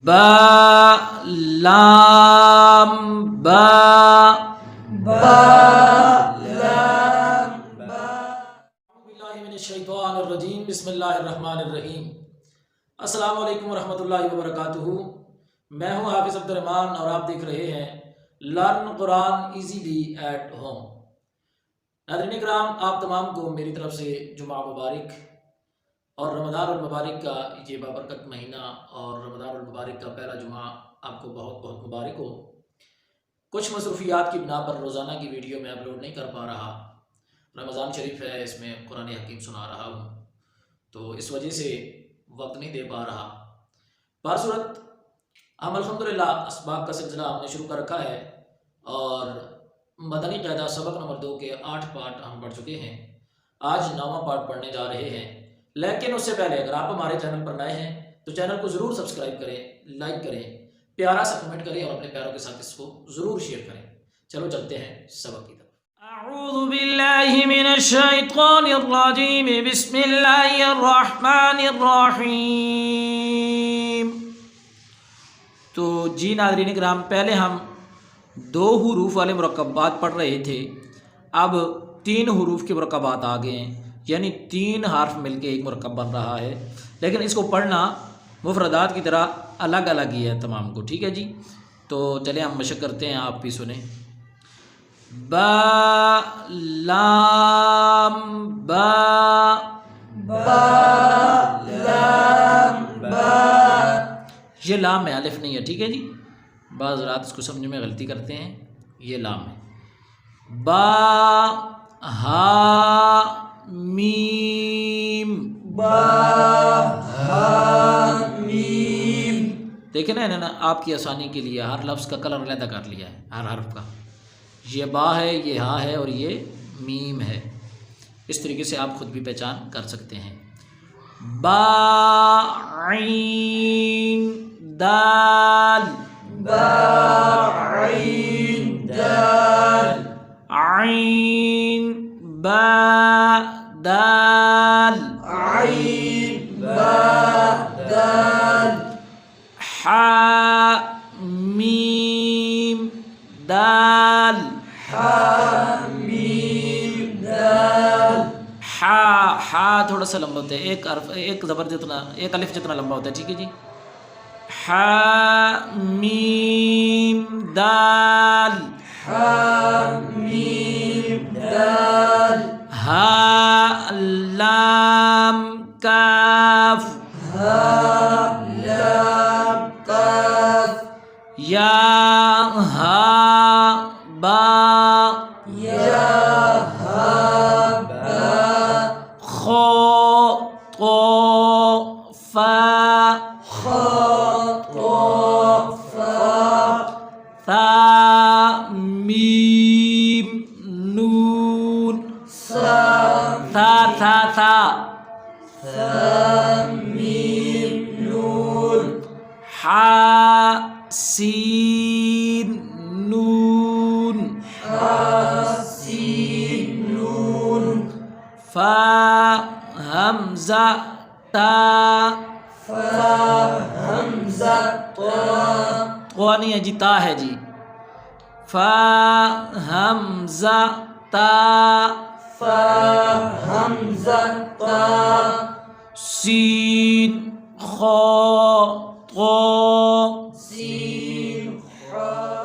با لام با لام با باللہ من الشیطان الرجیم بسم اللہ الرحمن الرحیم۔ السلام علیکم ورحمۃ اللہ وبرکاتہ۔ میں ہوں حافظ عبد الرحمن اور آپ دیکھ رہے ہیں learn Quran easily at home. ناظرین کرام، آپ تمام کو میری طرف سے جمعہ مبارک اور رمضان المبارک کا یہ بابرکت مہینہ اور رمضان المبارک کا پہلا جمعہ آپ کو بہت بہت مبارک ہو۔ کچھ مصروفیات کی بنا پر روزانہ کی ویڈیو میں اپلوڈ نہیں کر پا رہا۔ رمضان شریف ہے، اس میں قرآن حکیم سنا رہا ہوں، تو اس وجہ سے وقت نہیں دے پا رہا۔ بصورت ہم الحمدللہ اسباق کا سلسلہ ہم نے شروع کر رکھا ہے اور مدنی قاعدہ سبق نمبر 2 کے 8 پارٹ ہم پڑھ چکے ہیں۔ آج 9واں پارٹ پڑھنے جا رہے ہیں، لیکن اس سے پہلے اگر آپ ہمارے چینل پر نئے ہیں تو چینل کو ضرور سبسکرائب کریں، لائک کریں، پیارا سا کمنٹ کریں اور اپنے پیاروں کے ساتھ اس کو ضرور شیئر کریں۔ چلو چلتے ہیں سبق کی طرف۔ اعوذ باللہ من الشیطان الرجیم، بسم اللہ الرحمن الرحیم۔ تو جی ناظرین کرام، پہلے ہم 2 حروف والے مرکبات پڑھ رہے تھے، اب 3 حروف کے مرکبات آ گئے ہیں، یعنی 3 حرف مل کے ایک مرکب بن رہا ہے، لیکن اس کو پڑھنا مفردات کی طرح الگ الگ ہی ہے تمام کو، ٹھیک ہے جی۔ تو چلیں ہم مشق کرتے ہیں، آپ بھی سنیں۔ با لام با لام با، یہ لام ہے، الف نہیں ہے، ٹھیک ہے جی۔ بعض رات اس کو سمجھنے میں غلطی کرتے ہیں، یہ لام ہے۔ با ہا میم با ہا میم، دیکھیں نا آپ کی آسانی کے لیے ہر لفظ کا کلر علیحدہ کر لیا ہے، ہر حرف کا۔ یہ با ہے، یہ ہا ہے اور یہ میم ہے، اس طریقے سے آپ خود بھی پہچان کر سکتے ہیں۔ با عین دال با عین دال، عین با دال عین با دال، حا میم دال حا میم دال، حا تھوڑا سا لمبا ہوتا ہے، ایک زبر جتنا، ایک الف جتنا لمبا ہوتا ہے، ٹھیک ہے جی۔ حا میم دال حا میم دال، ہا لام کاف ہا لام کاف، یا ہا با یا ہا با، خو طو فا خو طو فا، ثا میم نون ثا میم نون، حا سین نون سین نون، فا حمزہ تا حمزہ تا نہیں ہے جی، تا ہے جی۔ فا حمزہ تا حمزہ تا، سین خو طو سین خو